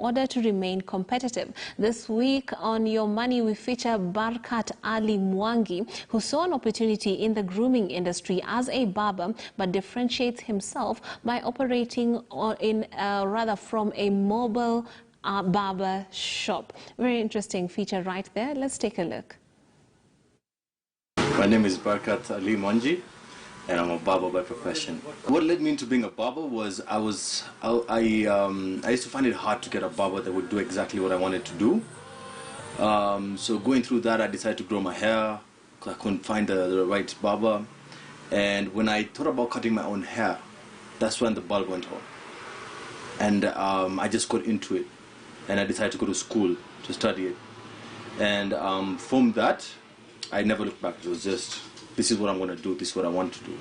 order to remain competitive. This week on Your Money, we feature Barkat Ali Manji, who saw an opportunity in the grooming industry as a barber, but differentiates himself by operating from a mobile barber shop. Very interesting feature right there. Let's take a look. My name is Barkat Ali Manji, and I'm a barber by profession. What led me into being a barber was I used to find it hard to get a barber that would do exactly what I wanted to do. So going through that, I decided to grow my hair because I couldn't find the right barber. And when I thought about cutting my own hair, that's when the bulb went on. And I just got into it, and I decided to go to school to study it. And from that, I never looked back. It was just, this is what I'm going to do, this is what I want to do,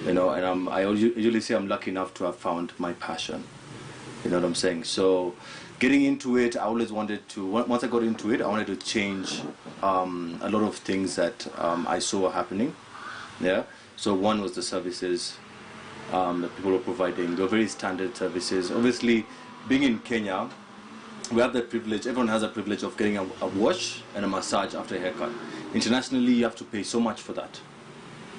you know. And I usually say I'm lucky enough to have found my passion, you know what I'm saying. So getting into it, I always wanted to, once I got into it, I wanted to change a lot of things that I saw happening. Yeah. So one was the services that people were providing. They were very standard services. Obviously, being in Kenya, we have that privilege, everyone has a privilege of getting a wash and a massage after a haircut. Internationally, you have to pay so much for that.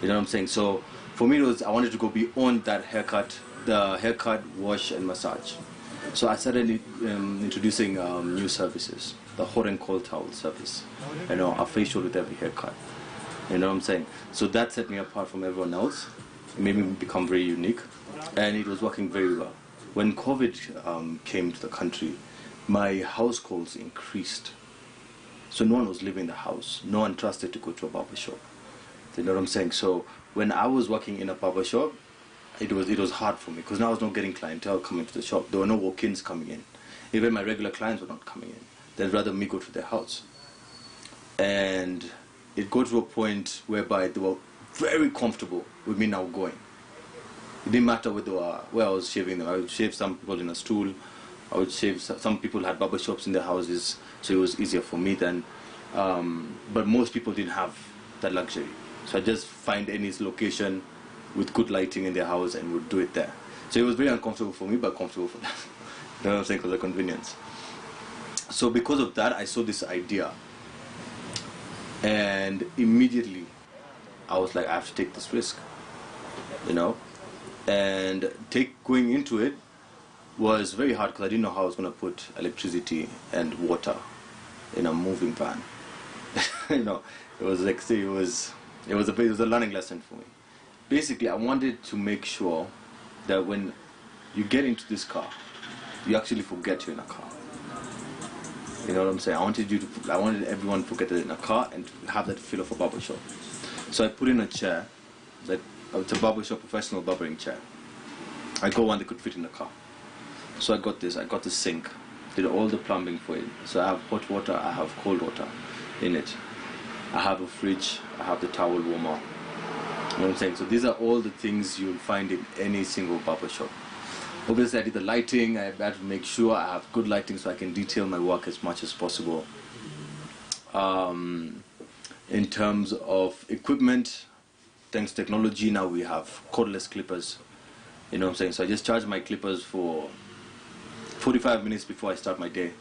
You know what I'm saying? So for me, I wanted to go beyond that haircut, the haircut, wash, and massage. So I started introducing new services, the hot and cold towel service, you know, a facial with every haircut. You know what I'm saying? So that set me apart from everyone else. It made me become very unique, and it was working very well. When COVID came to the country, my house calls increased. So no one was leaving the house. No one trusted to go to a barbershop. You know what I'm saying? So when I was working in a barbershop, it was hard for me because now I was not getting clientele coming to the shop. There were no walk-ins coming in. Even my regular clients were not coming in. They'd rather me go to their house. And it got to a point whereby they were very comfortable with me now going. It didn't matter where I was shaving them. I would shave some people in a stool. I would shave, some people had barbershops in their houses, so it was easier for me then. But most people didn't have that luxury. So I just find any location with good lighting in their house and would do it there. So it was very uncomfortable for me, but comfortable for them. You know what I'm saying? Because of the convenience. So because of that, I saw this idea. And immediately, I was like, I have to take this risk. You know? And going into it was very hard because I didn't know how I was going to put electricity and water in a moving van. You know, it was like, it was a learning lesson for me. Basically, I wanted to make sure that when you get into this car, you actually forget you're in a car. You know what I'm saying? I wanted everyone to forget they're in a car and to have that feel of a barbershop. So I put in a chair, it's a barbershop, professional barbering chair. I got one that could fit in the car. So I got the sink, did all the plumbing for it. So I have hot water, I have cold water in it. I have a fridge, I have the towel warmer. You know what I'm saying? So these are all the things you'll find in any single barber shop. Obviously I did the lighting, I had to make sure I have good lighting so I can detail my work as much as possible. In terms of equipment, thanks to technology, now we have cordless clippers. You know what I'm saying? So I just charge my clippers for 45 minutes before I start my day,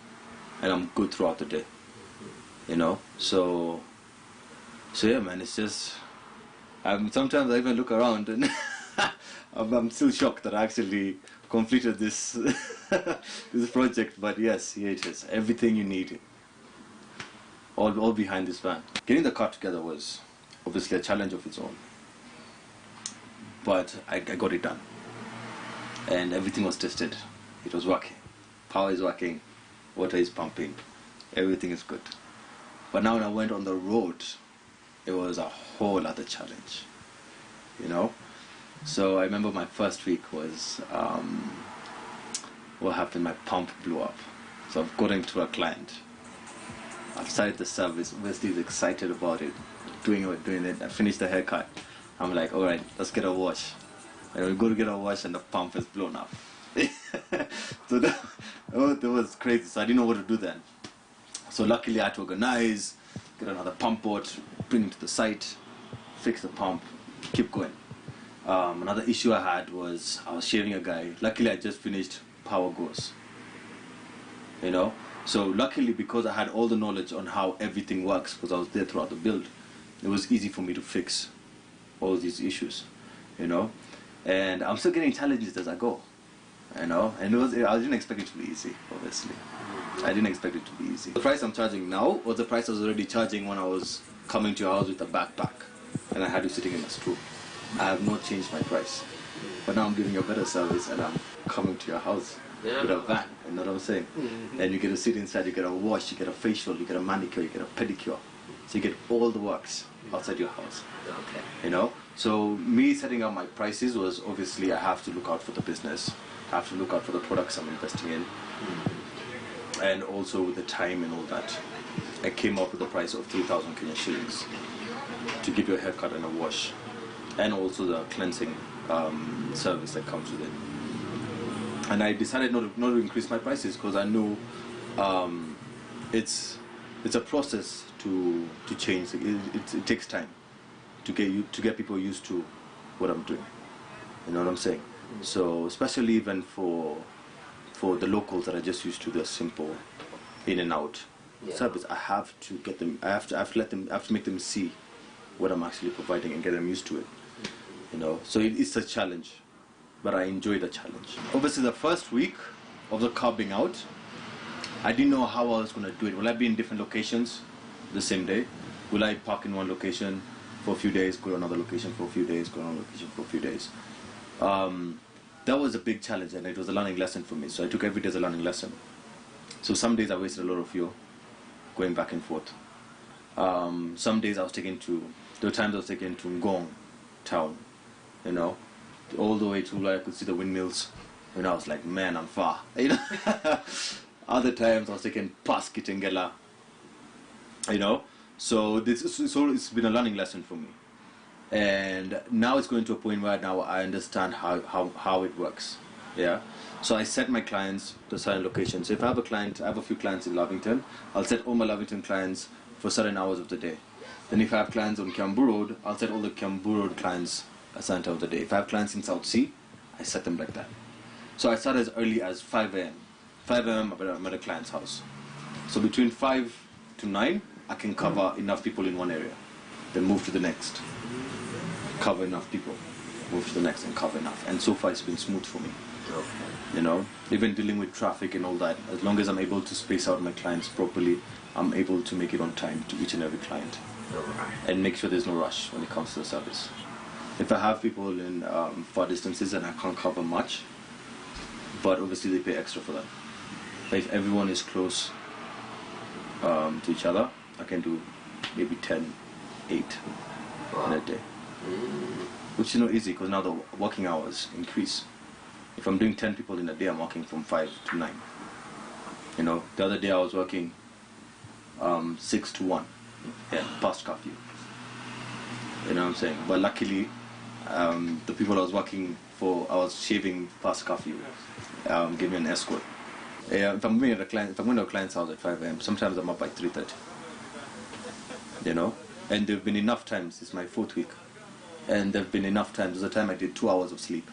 and I'm good throughout the day. You know? So yeah, man, it's just, sometimes I even look around and I'm still shocked that I actually completed this this project. But yes, here it is. Everything you need, all behind this van. Getting the car together was obviously a challenge of its own, but I got it done. And everything was tested. It was working. Power is working. Water is pumping. Everything is good. But now when I went on the road, it was a whole other challenge. You know? So I remember my first week was, what happened, my pump blew up. So I've got into a client. I've started the service. Obviously he's excited about it. Doing it. I finished the haircut. I'm like, alright, let's get a wash. And we go to get a wash and the pump is blown up. So that was crazy. So I didn't know what to do then. So luckily I had to organize, get another pump board, bring it to the site, fix the pump, keep going. Another issue I had was I was shaving a guy. Luckily I just finished Power Goes. you know. So luckily, because I had all the knowledge on how everything works, because I was there throughout the build, it was easy for me to fix all these issues, you know. And I'm still getting challenges as I go, you know. And I didn't expect it to be easy, obviously. I didn't expect it to be easy. The price I'm charging now was the price I was already charging when I was coming to your house with a backpack and I had you sitting in a stool. I have not changed my price. But now I'm giving you a better service and I'm coming to your house with a van, you know what I'm saying? And you get to sit inside, you get a wash, you get a facial, you get a manicure, you get a pedicure. So you get all the works outside your house. Okay. You know? So me setting up my prices was obviously I have to look out for the business. I have to look out for the products I'm investing in. And also with the time and all that. I came up with the price of 3,000 Kenyan shillings to give you a haircut and a wash. And also the cleansing service that comes with it. And I decided not to increase my prices because I know it's a process to change. It takes time to get people used to what I'm doing. You know what I'm saying? So especially even for the locals that are just used to the simple in and out service, I have to get them. I have to make them see what I'm actually providing and get them used to it. You know, so it's a challenge, but I enjoy the challenge. Obviously, the first week of the car being out, I didn't know how I was going to do it. Will I be in different locations the same day? Will I park in one location for a few days, go to another location for a few days, go to another location for a few days? That was a big challenge, and it was a learning lesson for me. So I took every day as a learning lesson. So some days I wasted a lot of fuel going back and forth. Some days there were times I was taken to Ngong town, you know, all the way to where I could see the windmills. And I was like, man, I'm far, you know. Other times I was taken past Kitengela, you know. So it's been a learning lesson for me. And now it's going to a point where now I understand how it works. Yeah. So I set my clients to certain locations. So if I have a few clients in Lavington, I'll set all my Lavington clients for certain hours of the day. Then if I have clients on Kiambu Road, I'll set all the Kiambu Road clients at certain time of the day. If I have clients in South Sea, I set them like that. So I start as early as 5 a.m. 5 a.m. I'm at a client's house. So between 5 to 9, I can cover enough people in one area. Then move to the next. Cover enough people. Move to the next and cover enough. And so far it's been smooth for me. Okay. You know, even dealing with traffic and all that, as long as I'm able to space out my clients properly, I'm able to make it on time to each and every client. Alright. And make sure there's no rush when it comes to the service. If I have people in far distances and I can't cover much, but obviously they pay extra for that. But if everyone is close to each other, I can do maybe 10, 8 in a day. Which is not easy because now the working hours increase. If I'm doing 10 people in a day, I'm working from 5 to 9. You know, the other day I was working 6 to 1, past curfew. You know what I'm saying? But luckily, the people I was working for, I was shaving past curfew, gave me an escort. If I'm going to a client's house at 5 a.m., sometimes I'm up by 3:30. You know, and there've been enough times. It's my 4th week, and there've been enough times. There's a time I did 2 hours of sleep.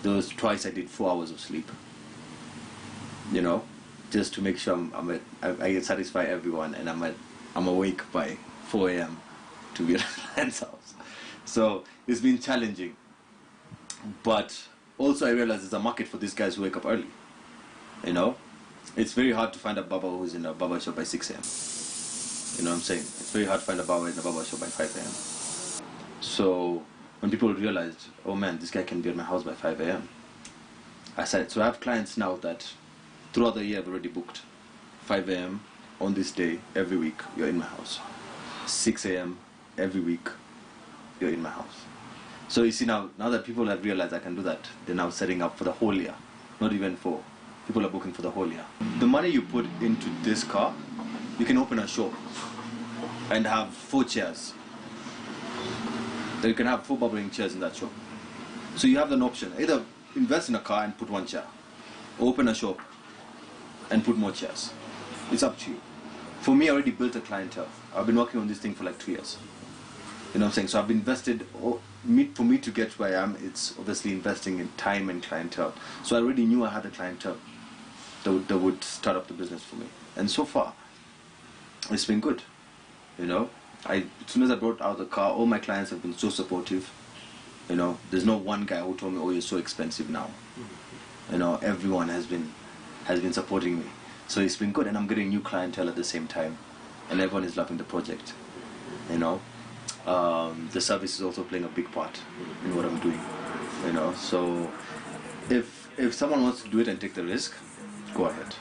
There was twice I did 4 hours of sleep. You know, just to make sure I satisfy everyone, and I'm awake by 4 a.m. to be at a client's house. So it's been challenging, but also I realize there's a market for these guys who wake up early. You know, it's very hard to find a barber who's in a barber shop by 6 a.m. You know what I'm saying? It's very hard to find a barber in a barber shop by 5 a.m. So when people realized, oh man, this guy can be at my house by 5 a.m. I said, so I have clients now that throughout the year I've already booked 5 a.m. on this day, every week, you're in my house. 6 a.m. every week, you're in my house. So you see now that people have realized I can do that, they're now setting up for the whole year. Not even for, people are booking for the whole year. The money you put into this car, you can open a shop and have 4 chairs. Then you can have 4 barbering chairs in that shop. So you have an option, either invest in a car and put 1 chair, or open a shop and put more chairs. It's up to you. For me, I already built a clientele. I've been working on this thing for like 2 years. You know what I'm saying? So I've invested, for me to get where I am, it's obviously investing in time and clientele. So I already knew I had a clientele. that would start up the business for me. And so far, it's been good. You know, as soon as I brought out the car, all my clients have been so supportive. You know, there's no one guy who told me, "Oh, you're so expensive now." You know, everyone has been supporting me. So it's been good, and I'm getting new clientele at the same time, and everyone is loving the project. You know, the service is also playing a big part in what I'm doing. You know, so if someone wants to do it and take the risk, go ahead.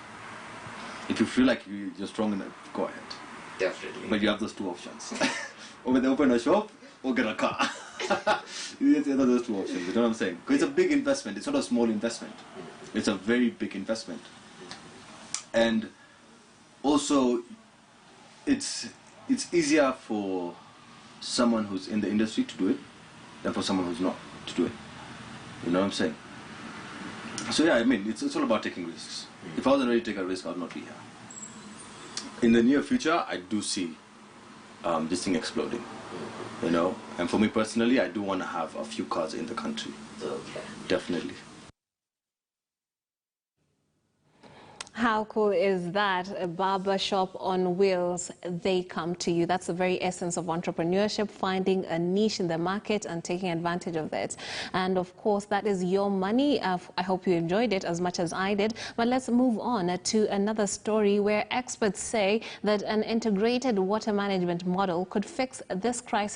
If you feel like you're strong enough, go ahead. Definitely. But you have those two options. Or they open a shop or get a car. You have those two options, you know what I'm saying? Because it's a big investment, it's not a small investment. It's a very big investment. And also, it's easier for someone who's in the industry to do it than for someone who's not to do it. You know what I'm saying? So yeah, I mean, it's all about taking risks. If I wasn't ready to take a risk, I would not be here. In the near future, I do see this thing exploding. You know, and for me personally, I do want to have a few cars in the country. Okay. Definitely. How cool is that? A barber shop on wheels, they come to you. That's the very essence of entrepreneurship, finding a niche in the market and taking advantage of it. And of course, that is your money. I hope you enjoyed it as much as I did. But let's move on to another story where experts say that an integrated water management model could fix this crisis